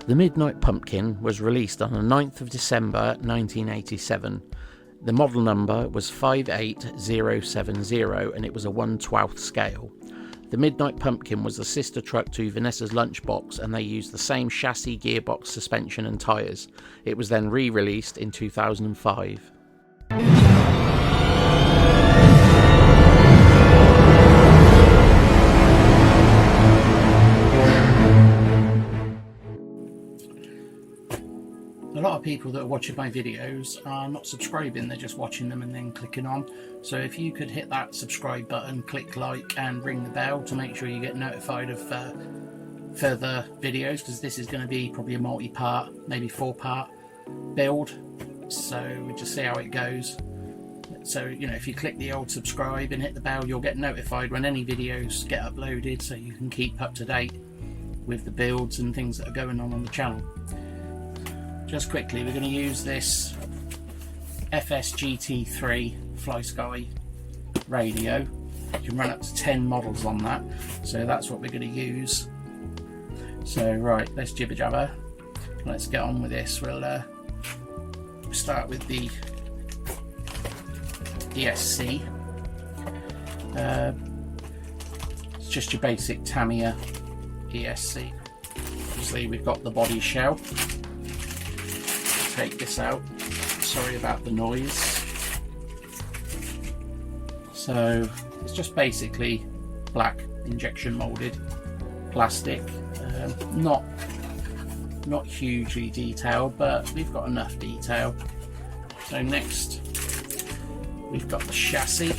The Midnight Pumpkin was released on the 9th of December 1987. The model number was 58070 and it was a 1/12 scale. The Midnight Pumpkin was the sister truck to Vanessa's Lunchbox, and they used the same chassis, gearbox, suspension and tyres. It was then re-released in 2005. A lot of people that are watching my videos are not subscribing, they're just watching them and then clicking on. So if you could hit that subscribe button, click like and ring the bell to make sure you get notified of further videos, because this is going to be probably a multi-part, maybe 4-part build. So we'll just see how it goes. So, you know, if you click the old subscribe and hit the bell, you'll get notified when any videos get uploaded, so you can keep up to date with the builds and things that are going on the channel. Just quickly, we're going to use this FSGT3 FlySky radio. You can run up to 10 models on that, so that's what we're going to use. So right, let's jibber jabber, let's get on with this. We'll start with the ESC. It's just your basic Tamiya ESC. Obviously we've got the body shell. Take this out, sorry about the noise. So it's just basically black injection molded plastic, not hugely detailed, but we've got enough detail. So next we've got the chassis.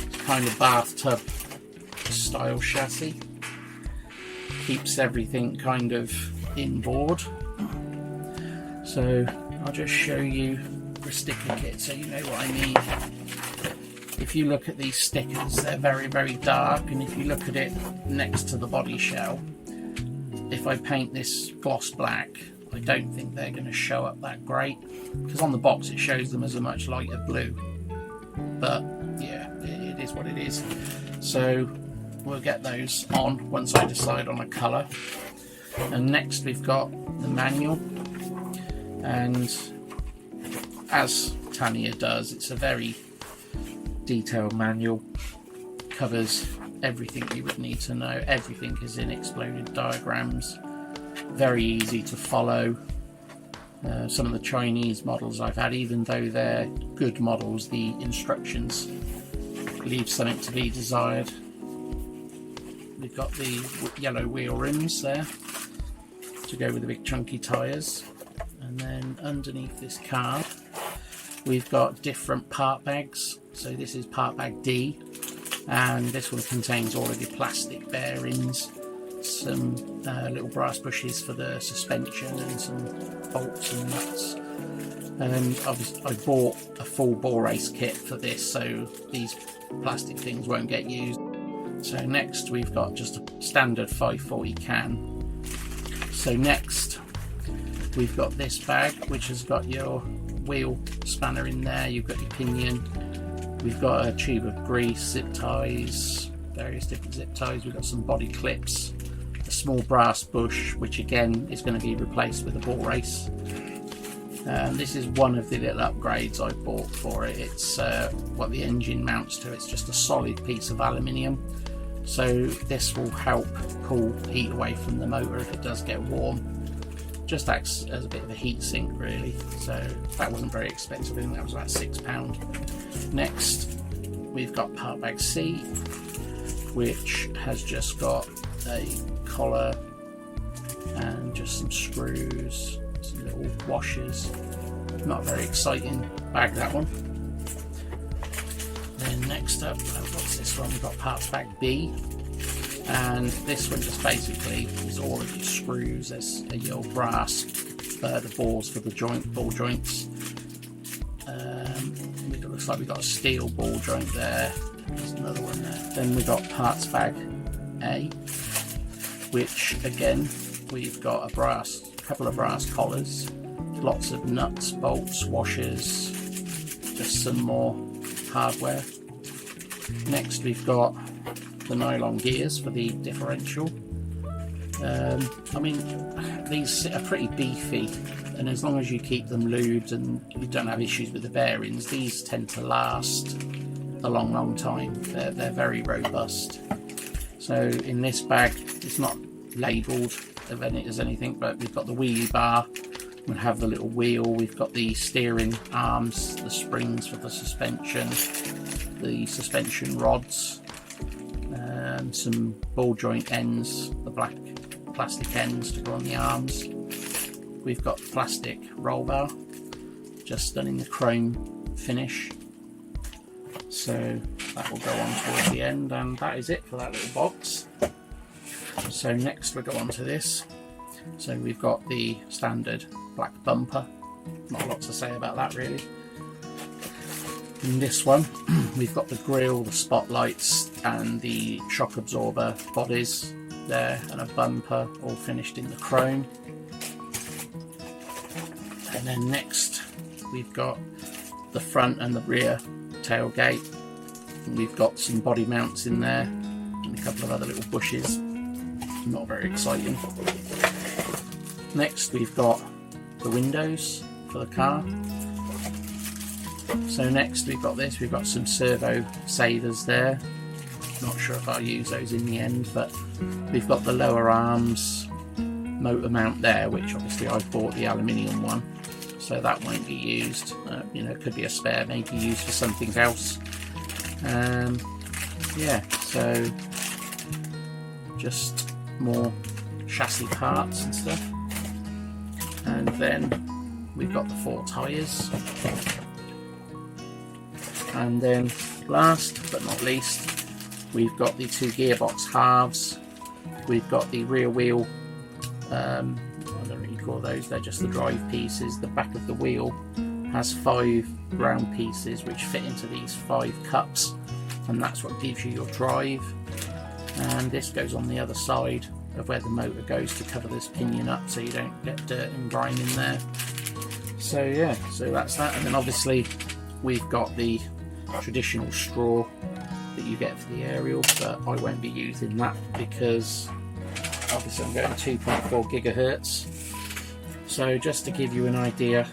It's kind of bathtub style chassis, keeps everything kind of inboard. So I'll just show you the sticker kit so you know what I mean. If you look at these stickers, they're very, very dark, and if you look at it next to the body shell, if I paint this gloss black, I don't think they're going to show up that great, because on the box it shows them as a much lighter blue. But yeah, it is what it is. So we'll get those on once I decide on a colour. And next we've got the manual, and as Tamiya does, it's a very detailed manual, covers everything you would need to know. Everything is in exploded diagrams, very easy to follow. Some of the Chinese models I've had, even though they're good models, the instructions leave something to be desired. We've got the yellow wheel rims there to go with the big chunky tyres, and then underneath this card we've got different part bags. So this is part bag D, and this one contains all of your plastic bearings, some little brass bushes for the suspension, and some bolts and nuts. And I bought a full bore race kit for this, so these plastic things won't get used. So next we've got just a standard 540 can. So next we've got this bag, which has got your wheel spanner in there, you've got your pinion, we've got a tube of grease, zip ties, various different zip ties, we've got some body clips, a small brass bush, which again is going to be replaced with a bore race. This is one of the little upgrades I bought for it. It's what the engine mounts to. It's just a solid piece of aluminium, so this will help pull heat away from the motor if it does get warm. Just acts as a bit of a heat sink really, so that wasn't very expensive. I think that was about £6. Next we've got part bag C, which has just got a collar and just some screws, some little washers. Not a very exciting bag, that one. Then next up, what's this one? We've got parts bag B, and this one just basically is all of your screws. There's your brass, the balls for the ball joints. It looks like we've got a steel ball joint there. There's another one there. Then we've got parts bag A, which again we've got a couple of brass collars, lots of nuts, bolts, washers, just some more hardware. Next we've got the nylon gears for the differential, I mean, these are pretty beefy, and as long as you keep them lubed and you don't have issues with the bearings, these tend to last a long time. They're very robust. So in this bag, it's not labelled as anything, but we've got the wheelie bar, we have the little wheel, we've got the steering arms, the springs for the suspension rods, some ball joint ends, the black plastic ends to go on the arms. We've got plastic roll bar, just done in the chrome finish. So that will go on towards the end, and that is it for that little box. So next we'll go on to this. So we've got the standard black bumper. Not a lot to say about that really. In this one, we've got the grille, the spotlights, and the shock absorber bodies there, and a bumper all finished in the chrome. And then next we've got the front and the rear tailgate, and we've got some body mounts in there and a couple of other little bushes. Not very exciting. Next we've got the windows for the car. So next we've got this, we've got some servo savers there. Not sure if I'll use those in the end, but we've got the lower arms motor mount there, which obviously I've bought the aluminium one, so that won't be used. You know, it could be a spare, maybe used for something else. Yeah, so just more chassis parts and stuff. And then we've got the 4 tyres. And then last but not least, we've got the 2 gearbox halves. We've got the rear wheel, I don't really call those, they're just the drive pieces. The back of the wheel has 5 round pieces which fit into these 5 cups, and that's what gives you your drive. And this goes on the other side of where the motor goes to cover this pinion up so you don't get dirt and grime in there. So yeah, so that's that. And then obviously we've got the traditional straw that you get for the aerial, but I won't be using that because obviously I'm going 2.4 gigahertz. So just to give you an idea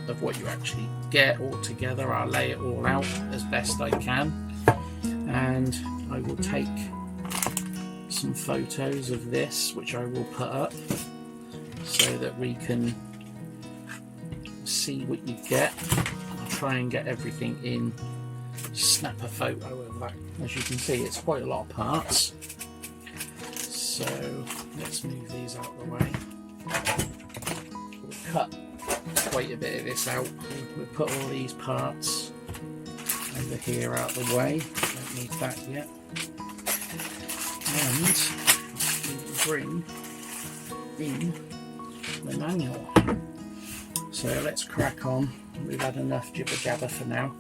of what you actually get all together, I'll lay it all out as best I can, and I will take some photos of this which I will put up so that we can see what you get. I'll try and get everything in, snap a photo of that. As you can see, it's quite a lot of parts, so let's move these out of the way. We'll cut quite a bit of this out. We'll put all these parts over here out of the way, don't need that yet. And we'll bring in the manual. So let's crack on. We've had enough jibber jabber for now.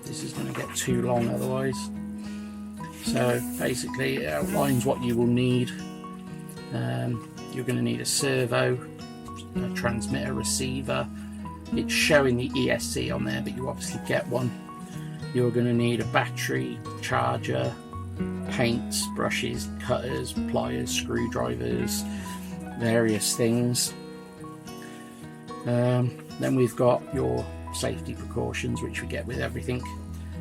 This is going to get too long otherwise. So basically it outlines what you will need. You're going to need a servo, a transmitter, receiver. It's showing the ESC on there, but you obviously get one. You're going to need a battery, charger, paints, brushes, cutters, pliers, screwdrivers, various things. Then we've got your safety precautions, which we get with everything,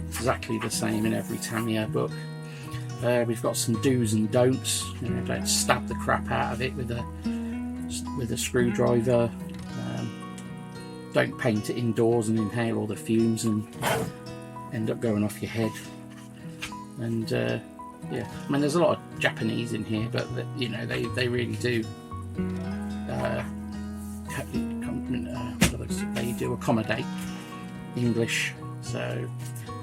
exactly the same in every Tamiya book. We've got some do's and don'ts. You know, don't stab the crap out of it with a screwdriver. Don't paint it indoors and inhale all the fumes and end up going off your head. And yeah, I mean, there's a lot of Japanese in here, but you know, they really do they do accommodate English. So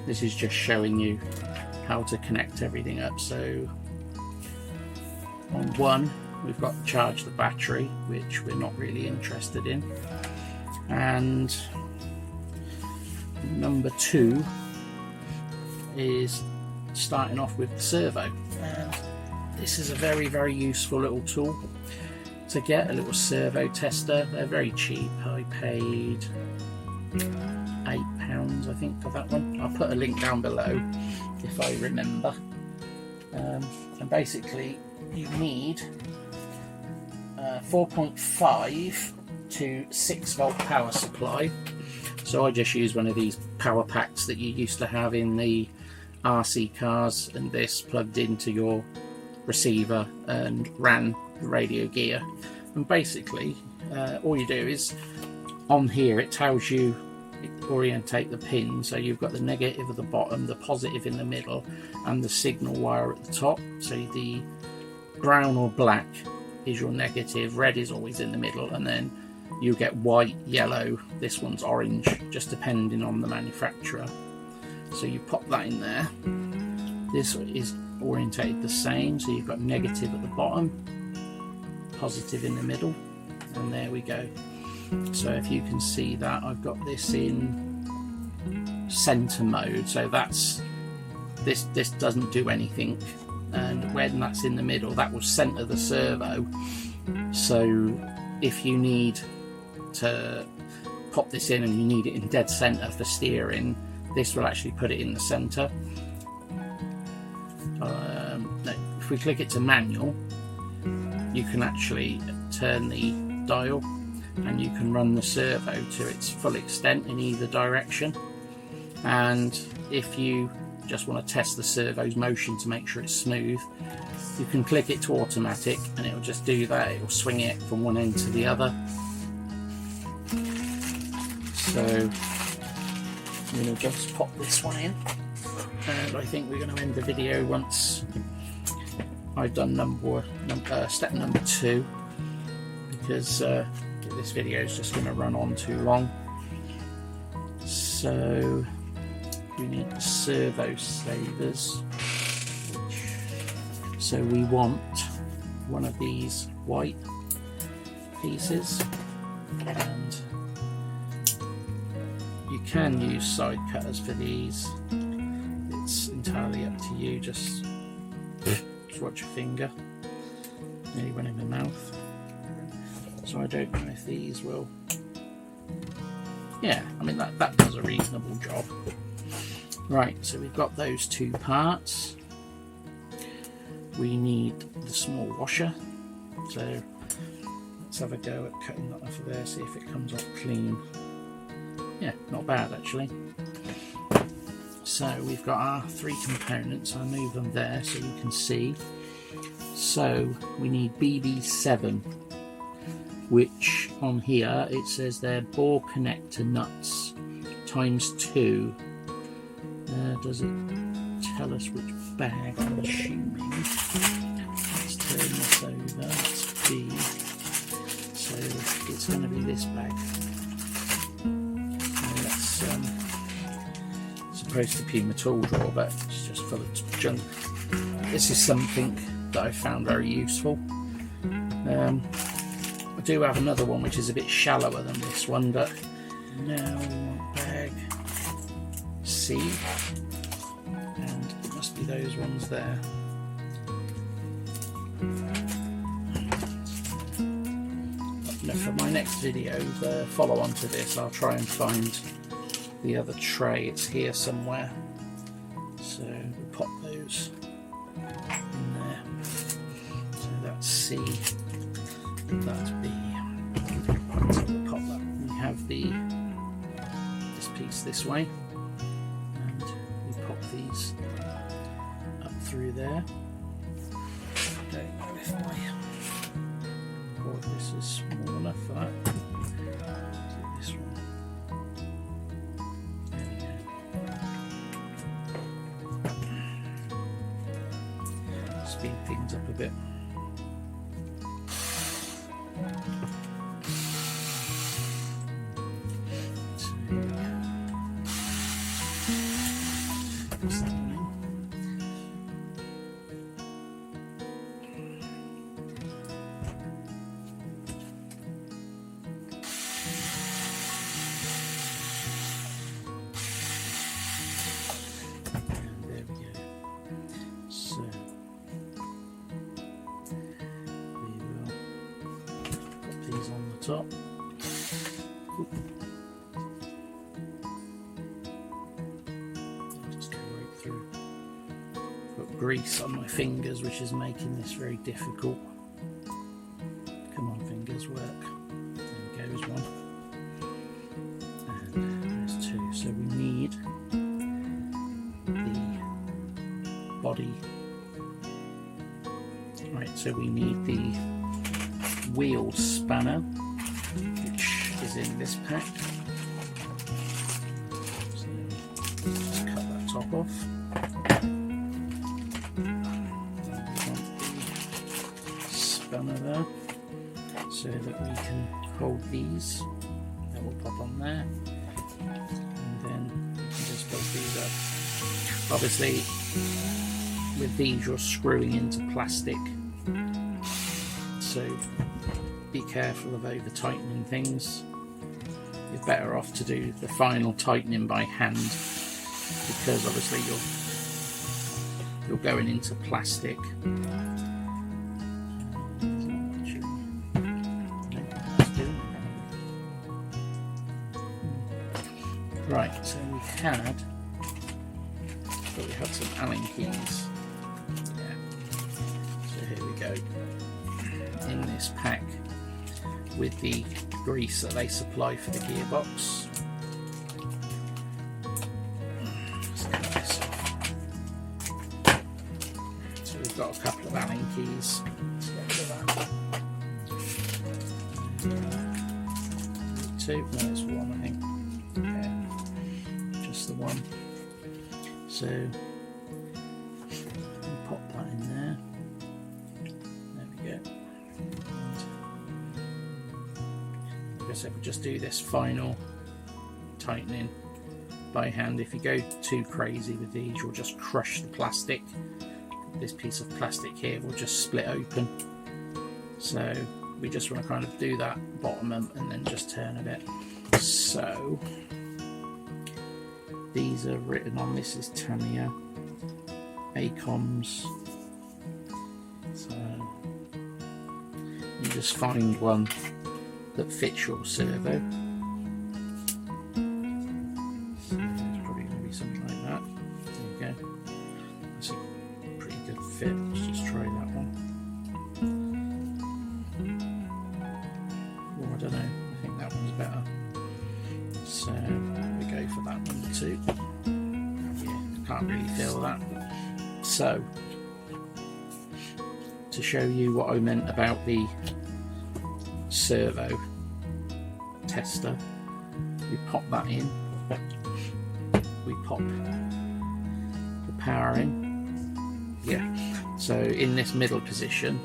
this is just showing you how to connect everything up. So on one, we've got to charge the battery, which we're not really interested in, and number 2 is starting off with the servo. And this is a very, very useful little tool to get, a little servo tester. They're very cheap. I paid £8 I think for that one. I'll put a link down below if I remember. and basically you need 4.5 to 6 volt power supply. So I just use one of these power packs that you used to have in the RC cars, and this plugged into your receiver and ran the radio gear. And basically all you do is, on here it tells you orientate the pin, so you've got the negative at the bottom, the positive in the middle, and the signal wire at the top. So the brown or black is your negative, red is always in the middle, and then you get white, yellow, this one's orange, just depending on the manufacturer. So you pop that in there. This is orientated the same, so you've got negative at the bottom, positive in the middle, and there we go. So if you can see that, I've got this in center mode, so that's this doesn't do anything, and when that's in the middle, that will center the servo. So if you need to pop this in and you need it in dead center for steering, this will actually put it in the center. No, if we click it to manual, you can actually turn the dial and you can run the servo to its full extent in either direction. And if you just want to test the servo's motion to make sure it's smooth, you can click it to automatic and it'll just do that. It will swing it from one end to the other. So I'm going to just pop this one in, and I think we're going to end the video once I've done step number 2, because this video is just going to run on too long. So we need the servo savers. So we want one of these white pieces, and you can use side cutters for these. It's entirely up to you. Just watch your finger. Nearly went in my mouth. So I don't know if these will. Yeah, I mean that does a reasonable job. Right, so we've got those 2 parts. We need the small washer. So let's have a go at cutting that off of there, see if it comes off clean. Yeah, not bad actually. So we've got our 3 components. I'll move them there so you can see. So we need BB7, which on here it says they're bore connector nuts ×2. Does it tell us which bag? I'm assuming. Let's turn this over. That's B. So it's going to be this bag. It's supposed to be my tool drawer, but it's just full of junk. This is something that I found very useful. I do have another one which is a bit shallower than this one, but now we want bag C, and it must be those ones there. For my next video, the follow on to this, I'll try and find the other tray. It's here somewhere. So we'll pop those in there. So that's C, that's B. So we'll pop that. We have this piece this way, and we pop these up through there. I don't know if this is small enough for that. Do this one. There we go. Speed things up a bit. On the top. Just go right through. Got grease on my fingers, which is making this very difficult. Come on, fingers, work. There goes one. And there's two. So we need the body. Right, so we need the wheel spanner, which is in this pack. So just cut that top off. Spanner there, so that we can hold these. That will pop on there, and then we can just put these up. Obviously, with these you're screwing into plastic, so be careful of over tightening things. You're better off to do the final tightening by hand, because obviously you're going into plastic. Right, so we had some Allen keys. Yeah. So here we go. In this pack with the grease that they supply for the gearbox. Let's cut this off. So we've got a couple of Allen keys. Let's get rid of that. Two, no, it's one, I think. Yeah, just the one. So we'll pop that in there. There we go. Like I said, we'll just do this final tightening by hand. If you go too crazy with these, you'll just crush the plastic. This piece of plastic here will just split open. So we just want to kind of do that bottom and then just turn a bit. So these are written on. This is Tamiya ACOMs. So you just find one that fits your servo. So it's probably going to be something like that. There you go. That's a pretty good fit. Let's just try that one. Oh, I don't know. I think that one's better. So we go for that one too. Yeah, can't really feel that. So to show you what I meant about the servo tester, we pop that in, we pop the power in. Yeah, so in this middle position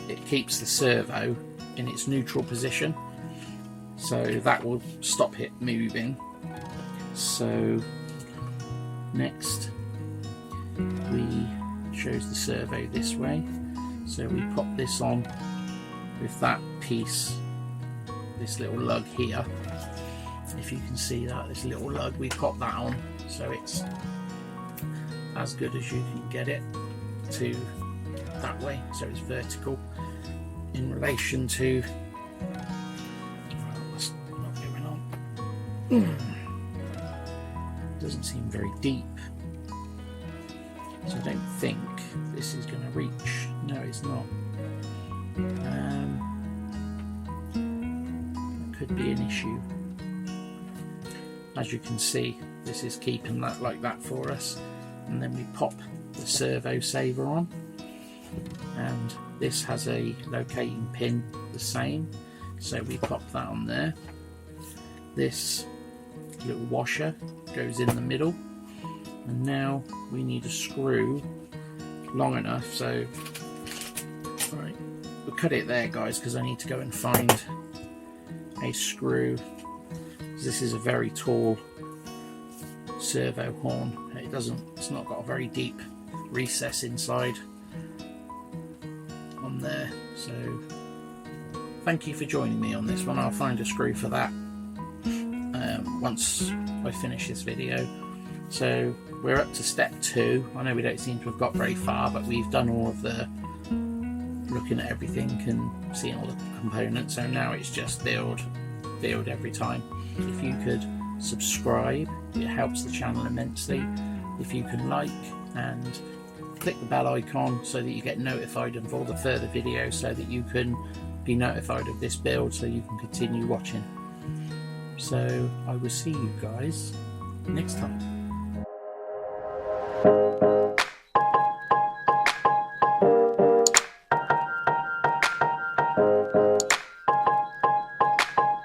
it keeps the servo in its neutral position, so that will stop it moving. So next we shows the servo this way, so we pop this on with that piece, this little lug here. If you can see that, this little lug, we pop that on so it's as good as you can get it to that way, so it's vertical in relation to what's not going on. Doesn't seem very deep, so I don't think this is going to reach. No, it's not. That could be an issue. As you can see, this is keeping that like that for us, and then we pop the servo saver on, and this has a locating pin the same, so we pop that on there. This little washer goes in the middle, and now we need a screw long enough, so right, we'll cut it there guys, because I need to go and find a screw. This is a very tall servo horn. It's not got a very deep recess inside on there, so thank you for joining me on this one. I'll find a screw for that once I finish this video. So we're up to step 2. I know we don't seem to have got very far, but we've done all of the looking at everything and seeing all the components, so now it's just build every time. If you could subscribe, it helps the channel immensely. If you can like, and click the bell icon so that you get notified of all the further videos, so that you can be notified of this build so you can continue watching. So I will see you guys next time.